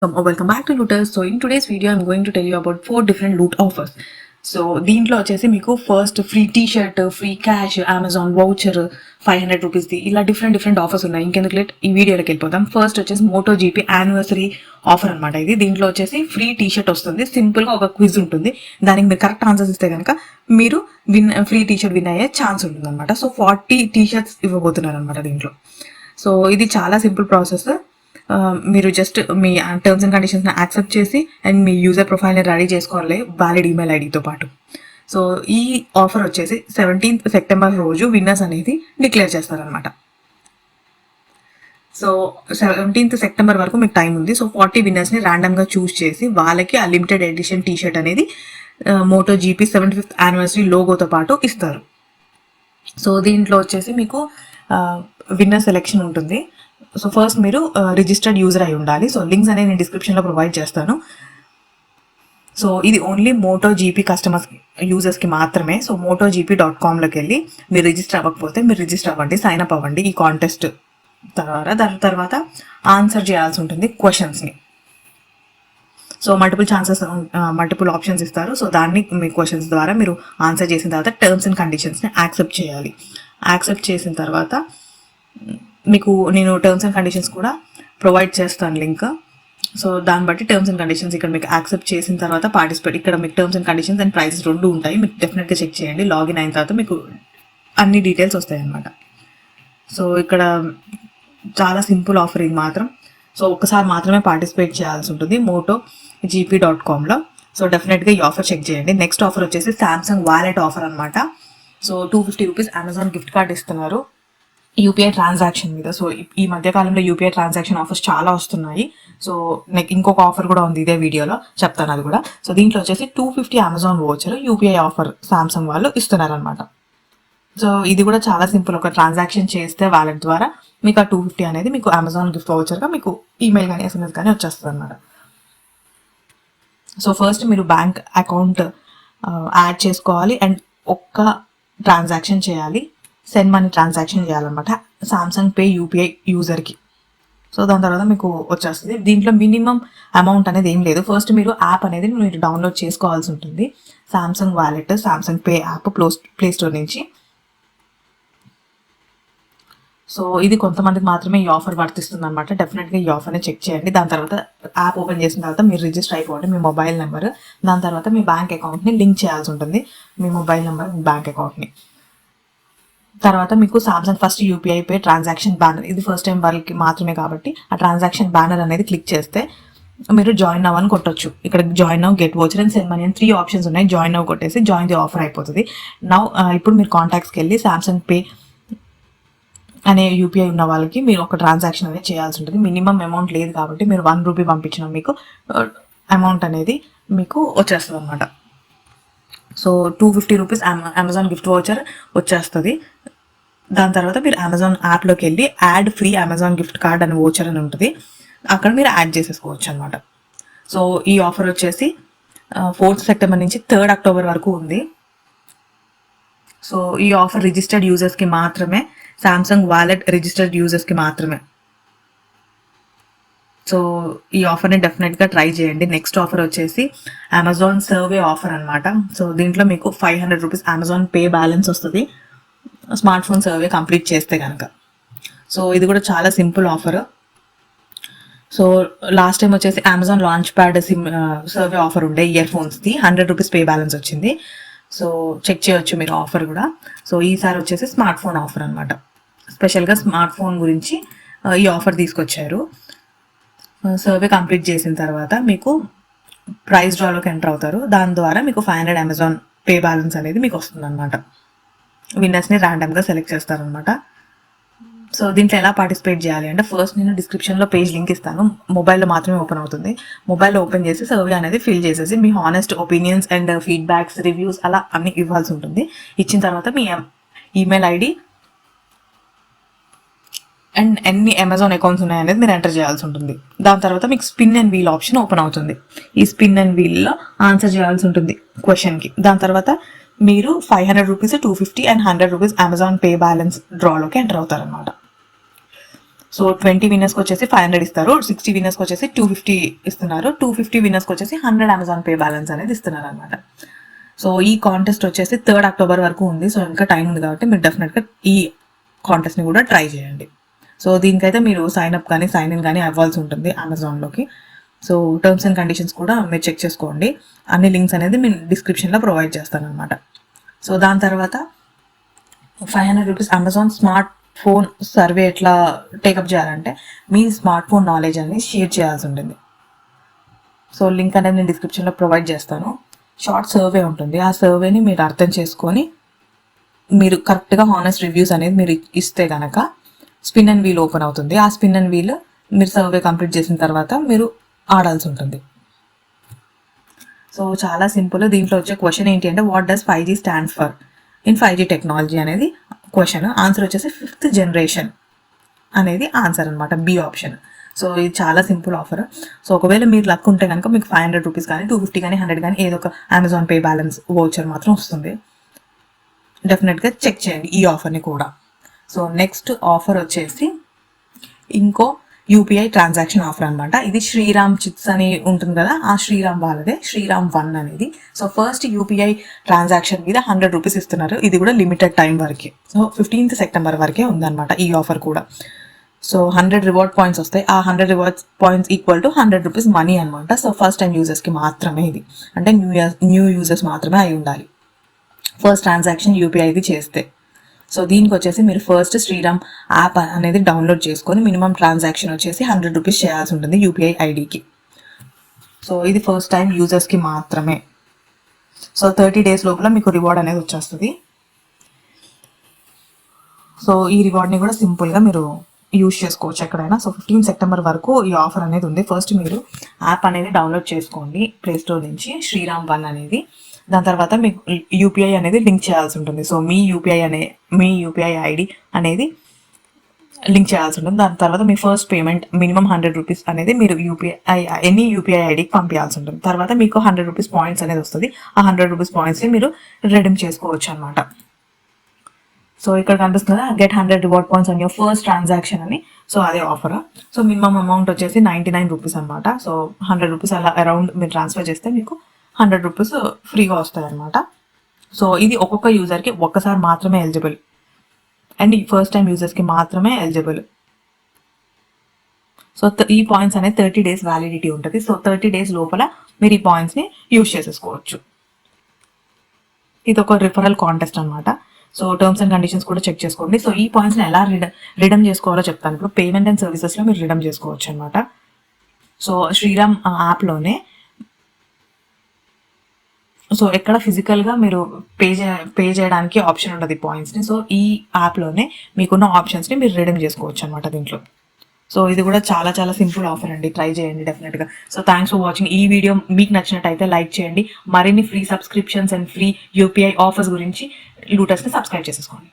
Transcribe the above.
Welcome back to Looters. So in today's video I'm going to tell you about 4 different loot offers. So దీంట్లో వచ్చేసి మీకు first free T shirt, free cash, Amazon voucher, 500 రూపీస్ది ఇలా different offers ఉన్నాయి. ఇంకెందుకు late ఈ వీడియోలోకి వెళ్ళిపోతాం. First వచ్చేసి మోటో జీపీ యానివర్సరీ ఆఫర్ అనమాట ఇది. దీంట్లో వచ్చేసి ఫ్రీ టీ షర్ట్ వస్తుంది, సింపుల్గా ఒక క్విజ్ ఉంటుంది. దానికి మీరు కరెక్ట్ ఆన్సర్స్ ఇస్తే కనుక మీరు ఫ్రీ టీ షర్ట్ విన్ అయ్యే ఛాన్స్ ఉంటుంది అనమాట. సో 40 టీ షర్ట్స్ ఇవ్వబోతున్నారు అనమాట దీంట్లో. సో ఇది చాలా సింపుల్ ప్రాసెస్. మీరు జస్ట్ మీ టర్మ్స్ అండ్ కండిషన్స్ని యాక్సెప్ట్ చేసి అండ్ మీ యూజర్ ప్రొఫైల్ని రెడీ చేసుకోవాలి వ్యాలిడ్ ఈమెయిల్ ఐడితో పాటు. సో ఈ ఆఫర్ వచ్చేసి 17th సెప్టెంబర్ రోజు విన్నర్స్ అనేది డిక్లేర్ చేస్తారనమాట. సో 17th సెప్టెంబర్ వరకు మీకు టైం ఉంది. సో 40 విన్నర్స్ని ర్యాండమ్గా చూస్ చేసి వాళ్ళకి ఆ లిమిటెడ్ ఎడిషన్ టీ షర్ట్ అనేది మోటో జీపీ 75th యానివర్సరీ లోగోతో పాటు ఇస్తారు. సో దీంట్లో వచ్చేసి మీకు విన్నర్ సెలెక్షన్ ఉంటుంది. సో ఫస్ట్ మీరు రిజిస్టర్డ్ యూజర్ అయి ఉండాలి. సో లింక్స్ అనేది నేను డిస్క్రిప్షన్లో ప్రొవైడ్ చేస్తాను. సో ఇది ఓన్లీ మోటో జీపీ కస్టమర్స్ యూజర్స్కి మాత్రమే. సో MotoGP.comలోకి వెళ్ళి మీరు రిజిస్టర్ అవ్వకపోతే మీరు రిజిస్టర్ అవ్వండి, సైన్ అప్ అవ్వండి ఈ కాంటెస్ట్ ద్వారా. దాని తర్వాత ఆన్సర్ చేయాల్సి ఉంటుంది క్వశ్చన్స్ని. సో మల్టిపుల్ ఆప్షన్స్ ఇస్తారు. సో దాన్ని మీ క్వశ్చన్స్ ద్వారా మీరు ఆన్సర్ చేసిన తర్వాత టర్మ్స్ అండ్ కండిషన్స్ని యాక్సెప్ట్ చేయాలి. యాక్సెప్ట్ చేసిన తర్వాత మీకు నేను టర్మ్స్ అండ్ కండిషన్స్ కూడా ప్రొవైడ్ చేస్తాను లింక్. సో దాన్ని బట్టి టర్మ్స్ అండ్ కండిషన్స్ ఇక్కడ మీకు యాక్సెప్ట్ చేసిన తర్వాత పార్టిసిపేట్, ఇక్కడ మీకు terms and conditions and prices రెండు ఉంటాయి. మీరు డెఫినెట్గా చెక్ చేయండి. లాగిన్ అయిన తర్వాత మీకు అన్ని డీటెయిల్స్ వస్తాయి అన్నమాట. సో ఇక్కడ చాలా సింపుల్ ఆఫర్ ఇది మాత్రం. సో ఒక్కసారి మాత్రమే పార్టిసిపేట్ చేయాల్సి ఉంటుంది MotoGP.comలో. సో డెఫినెట్గా ఈ ఆఫర్ చెక్ చేయండి. నెక్స్ట్ ఆఫర్ వచ్చేసి సామ్సంగ్ వాలెట్ ఆఫర్ అనమాట. So 250 rupees Amazon gift card ఇస్తున్నారు యూపీఐ ట్రాన్సాక్షన్ మీద. సో ఈ మధ్యకాలంలో యూపీఐ ట్రాన్సాక్షన్ ఆఫర్స్ చాలా వస్తున్నాయి. సో నాకు ఇంకొక ఆఫర్ కూడా ఉంది, ఇదే వీడియోలో చెప్తాను అది కూడా. సో దీంట్లో వచ్చేసి 250 Amazon voucher UPI offer Samsung వాళ్ళు ఇస్తున్నారనమాట. సో ఇది కూడా చాలా సింపుల్. ఒక ట్రాన్సాక్షన్ చేస్తే వాలెట్ ద్వారా మీకు ఆ 250 అనేది మీకు అమెజాన్ గిఫ్ట్ వోచర్గా మీకు ఈమెయిల్ కానీ SMS కానీ వచ్చేస్తుంది అనమాట. సో ఫస్ట్ మీరు బ్యాంక్ అకౌంట్ యాడ్ చేసుకోవాలి అండ్ ఒక్క ట్రాన్సాక్షన్ చేయాలి, సెండ్ మనీ ట్రాన్సాక్షన్ చేయాలన్నమాట సామ్సంగ్ పే యూపీఐ యూజర్కి. సో దాని తర్వాత మీకు వచ్చేస్తుంది. దీంట్లో మినిమం అమౌంట్ అనేది ఏం లేదు. ఫస్ట్ మీరు యాప్ అనేది మీరు డౌన్లోడ్ చేసుకోవాల్సి ఉంటుంది. Samsung wallet, Samsung pay app play store నుంచి. సో ఇది కొంతమందికి మాత్రమే ఈ ఆఫర్ వర్తిస్తుంది అనమాట. డెఫినెట్గా ఈ ఆఫర్ని చెక్ చేయండి. దాని తర్వాత యాప్ ఓపెన్ చేసిన తర్వాత మీరు రిజిస్టర్ అయిపోండి, మీ మొబైల్ నెంబర్, దాని తర్వాత మీ బ్యాంక్ అకౌంట్ని లింక్ చేయాల్సి ఉంటుంది. మీ మొబైల్ నెంబర్, మీ బ్యాంక్ అకౌంట్ని. తర్వాత మీకు Samsung first UPI pay transaction banner, ఇది ఫస్ట్ టైం వాళ్ళకి మాత్రమే కాబట్టి ఆ ట్రాన్సాక్షన్ బ్యానర్ అనేది క్లిక్ చేస్తే మీరు జాయిన్ అవ్వని కొట్టొచ్చు. ఇక్కడ జాయిన్ అవ్, get voucher and send money అని 3 ఆప్షన్స్ ఉన్నాయి. జాయిన్ అవ్ కొట్టేసి జాయిన్ ది ఆఫర్ అయిపోతుంది. ఇప్పుడు మీరు కాంటాక్ట్స్కి వెళ్ళి సామ్సంగ్ పే అనే యూపీఐ ఉన్న వాళ్ళకి మీరు ఒక ట్రాన్సాక్షన్ అనేది చేయాల్సి ఉంటుంది. మినిమం అమౌంట్ లేదు కాబట్టి మీరు 1 రూపీ పంపించిన మీకు అమౌంట్ అనేది మీకు వచ్చేస్తుంది అనమాట. So 250 rupees Amazon gift voucher వచ్చేస్తుంది. దాని తర్వాత మీరు అమెజాన్ యాప్లోకి వెళ్ళి ad free Amazon gift card అని వోచర్ అని ఉంటుంది, అక్కడ మీరు యాడ్ చేసేసుకోవచ్చు అనమాట. సో ఈ ఆఫర్ వచ్చేసి 4th సెప్టెంబర్ నుంచి 3rd అక్టోబర్ వరకు ఉంది. సో ఈ ఆఫర్ రిజిస్టర్డ్ యూజర్స్కి మాత్రమే, సామ్సంగ్ వాలెట్ రిజిస్టర్డ్ యూజర్స్కి మాత్రమే. సో ఈ ఆఫర్ని డెఫినెట్గా ట్రై చేయండి. నెక్స్ట్ ఆఫర్ వచ్చేసి అమెజాన్ సర్వే ఆఫర్ అనమాట. సో దీంట్లో మీకు 500 రూపీస్ అమెజాన్ పే బ్యాలెన్స్ వస్తుంది స్మార్ట్ ఫోన్ సర్వే కంప్లీట్ చేస్తే కనుక. సో ఇది కూడా చాలా simple offer. So last time వచ్చేసి Amazon launch pad survey offer ఉండే ఇయర్ ఫోన్స్ది 100 రూపీస్ పే బ్యాలెన్స్ వచ్చింది. సో చెక్ చేయొచ్చు మీరు ఆఫర్ కూడా. సో ఈసారి వచ్చేసి స్మార్ట్ ఫోన్ ఆఫర్ అనమాట. స్పెషల్గా స్మార్ట్ ఫోన్ గురించి ఈ ఆఫర్ తీసుకొచ్చారు. సర్వే కంప్లీట్ చేసిన తర్వాత మీకు ప్రైస్ డ్రాలోకి ఎంటర్ అవుతారు. దాని ద్వారా మీకు 500 అమెజాన్ పే బ్యాలెన్స్ అనేది మీకు వస్తుంది అనమాట. విన్నర్స్ని ర్యాండమ్గా సెలెక్ట్ చేస్తారనమాట. సో దీంట్లో ఎలా పార్టిసిపేట్ చేయాలి అంటే ఫస్ట్ నేను డిస్క్రిప్షన్లో పేజ్ లింక్ ఇస్తాను. మొబైల్లో మాత్రమే ఓపెన్ అవుతుంది. మొబైల్లో ఓపెన్ చేసి సర్వే అనేది ఫిల్ చేసేసి మీ honest opinions and feedbacks, reviews అలా అన్ని ఇవ్వాల్సి ఉంటుంది. ఇచ్చిన తర్వాత మీ ఈమెయిల్ ఐడి అండ్ ఎన్ని అమెజాన్ అకౌంట్స్ ఉన్నాయనేది మీరు ఎంటర్ చేయాల్సి ఉంటుంది. దాని తర్వాత మీకు spin and wheel option open అవుతుంది. ఈ స్పిన్ అండ్ వీల్లో ఆన్సర్ చేయాల్సి ఉంటుంది క్వశ్చన్కి. దాని తర్వాత మీరు 500 rupees, 250 and 100 rupees Amazon pay balance డ్రాలోకి ఎంటర్ అవుతారనమాట. సో 20 విన్నర్స్కి వచ్చేసి 500 ఇస్తారు, 60 విన్నర్స్కి వచ్చేసి 250 ఇస్తున్నారు, 250 విన్నర్స్కి వచ్చేసి 100 అమెజాన్ పే బ్యాలెన్స్ అనేది ఇస్తున్నారు అనమాట. సో ఈ కాంటెస్ట్ వచ్చేసి 3rd అక్టోబర్ వరకు ఉంది. సో ఇంకా టైం ఉంది కాబట్టి మీరు డెఫినెట్గా ఈ కాంటెస్ట్ని కూడా ట్రై చేయండి. సో దీనికైతే మీరు సైన్ అప్ కానీ సైన్ ఇన్ కానీ అవ్వాల్సి ఉంటుంది అమెజాన్లోకి. సో టర్మ్స్ అండ్ కండిషన్స్ కూడా మీరు చెక్ చేసుకోండి. అన్ని లింక్స్ అనేది నేను డిస్క్రిప్షన్లో ప్రొవైడ్ చేస్తాను అనమాట. సో దాని తర్వాత 500 rupees Amazon smart phone survey ఎట్లా టేకప్ చేయాలంటే మీ స్మార్ట్ ఫోన్ నాలెడ్జ్ అనేది షేర్ చేయాల్సి ఉంటుంది. సో లింక్ అనేది నేను డిస్క్రిప్షన్లో ప్రొవైడ్ చేస్తాను. షార్ట్ సర్వే ఉంటుంది, ఆ సర్వేని మీరు అర్థం చేసుకొని మీరు కరెక్ట్గా హానెస్ట్ రివ్యూస్ అనేది మీరు ఇస్తే కనుక స్పిన్ అండ్ వీల్ ఓపెన్ అవుతుంది. ఆ స్పిన్ అండ్ వీల్ మీరు సర్వే కంప్లీట్ చేసిన తర్వాత మీరు ఆడాల్సి ఉంటుంది. సో చాలా సింపుల్. దీంట్లో వచ్చే క్వశ్చన్ ఏంటి అంటే what does 5G stand for in 5G technology అనేది క్వశ్చన్. ఆన్సర్ వచ్చేసి 5th జనరేషన్ అనేది ఆన్సర్ అనమాట, బి ఆప్షన్. సో ఇది చాలా సింపుల్ ఆఫర్. సో ఒకవేళ మీరు లక్ ఉంటే కనుక మీకు 500 రూపీస్ కానీ 250 కానీ 100 కానీ ఏదో ఒక అమెజాన్ పే బ్యాలెన్స్ వోచర్ మాత్రం వస్తుంది. డెఫినెట్గా చెక్ చేయండి ఈ ఆఫర్ని కూడా. సో నెక్స్ట్ ఆఫర్ వచ్చేసి ఇంకో యూపీఐ ట్రాన్సాక్షన్ ఆఫర్ అనమాట. ఇది శ్రీరామ్ చిట్స్ అని ఉంటుంది కదా, ఆ శ్రీరామ్ వాళ్ళదే, శ్రీరామ్ 1 అనేది. సో ఫస్ట్ యూపీఐ ట్రాన్సాక్షన్ మీద 100 రూపీస్ ఇస్తున్నారు. ఇది కూడా లిమిటెడ్ టైం వరకే. సో 15th సెప్టెంబర్ వరకే ఉందన్నమాట ఈ ఆఫర్ కూడా. సో 100 రివార్డ్ పాయింట్స్ వస్తాయి. ఆ 100 reward points equal to 100 rupees money అనమాట. సో ఫస్ట్ టైం యూజర్స్కి మాత్రమే ఇది, అంటే న్యూ యూజర్స్ మాత్రమే అయి ఉండాలి ఫస్ట్ ట్రాన్సాక్షన్ యూపీఐది చేస్తే. సో దీనికి వచ్చేసి మీరు ఫస్ట్ శ్రీరామ్ యాప్ అనేది డౌన్లోడ్ చేసుకొని మినిమం ట్రాన్సాక్షన్ వచ్చేసి 100 రూపీస్ చేయాల్సి ఉంటుంది యూపీఐ ఐడికి. సో ఇది ఫస్ట్ టైం యూజర్స్కి మాత్రమే. సో 30 days లోపల మీకు రివార్డ్ అనేది వచ్చేస్తుంది. సో ఈ రివార్డ్ని కూడా సింపుల్గా మీరు యూజ్ చేసుకోవచ్చు ఎక్కడైనా. సో 15 సెప్టెంబర్ వరకు ఈ ఆఫర్ అనేది ఉంది. ఫస్ట్ మీరు యాప్ అనేది డౌన్లోడ్ చేసుకోండి ప్లేస్టోర్ నుంచి, శ్రీరామ్ 1 అనేది. దాని తర్వాత మీకు యూపీఐ అనేది లింక్ చేయాల్సి ఉంటుంది. సో మీ యూపీఐ ఐడి అనేది లింక్ చేయాల్సి ఉంటుంది. దాని తర్వాత మీ ఫస్ట్ పేమెంట్ మినిమం 100 రూపీస్ అనేది మీరు ఎనీ యూపీఐ ఐడికి పంపించాల్సి ఉంటుంది. తర్వాత మీకు 100 రూపీస్ పాయింట్స్ అనేది వస్తుంది. ఆ 100 రూపీస్ పాయింట్స్ని మీరు రిడీమ్ చేసుకోవచ్చు అనమాట. సో ఇక్కడ కనిపిస్తుంది get 100 reward points on your first transaction అని. సో అదే ఆఫర్. సో మినిమం అమౌంట్ వచ్చేసి 99 రూపీస్ అనమాట. సో 100 రూపీస్ అలా అరౌండ్ మీరు ట్రాన్స్ఫర్ చేస్తే మీకు 100 రూపీస్ ఫ్రీగా వస్తాయి అనమాట. సో ఇది ఒక్కొక్క యూజర్కి ఒక్కసారి మాత్రమే ఎలిజిబుల్, అండ్ ఈ ఫస్ట్ టైం యూజర్స్కి మాత్రమే ఎలిజిబుల్. సో ఈ పాయింట్స్ అనేది 30 days వ్యాలిడిటీ ఉంటుంది. సో 30 days లోపల మీరు ఈ పాయింట్స్ని యూజ్ చేసేసుకోవచ్చు. ఇది ఒక రిఫరల్ కాంటెస్ట్ అనమాట. సో టర్మ్స్ అండ్ కండిషన్స్ కూడా చెక్ చేసుకోండి. సో ఈ పాయింట్స్ని ఎలా రిడమ్ చేసుకోవాలో చెప్తాను. ఇప్పుడు పేమెంట్ అండ్ సర్వీసెస్లో మీరు రిడమ్ చేసుకోవచ్చు అనమాట. సో శ్రీరామ్ యాప్లోనే సో ఎక్కడ ఫిజికల్గా మీరు పే చేయడానికి ఆప్షన్ ఉంటుంది పాయింట్స్ని. సో ఈ యాప్లోనే మీకున్న ఆప్షన్స్ని మీరు రిడీమ్ చేసుకోవచ్చు అనమాట దీంట్లో. సో ఇది కూడా చాలా చాలా సింపుల్ ఆఫర్ అండి, ట్రై చేయండి డెఫినెట్గా. So thanks for watching. ఈ వీడియో మీకు నచ్చినట్టయితే లైక్ చేయండి. మరిన్ని free subscriptions and free UPI offers గురించి లూటస్ని సబ్స్క్రైబ్ చేసేసుకోండి.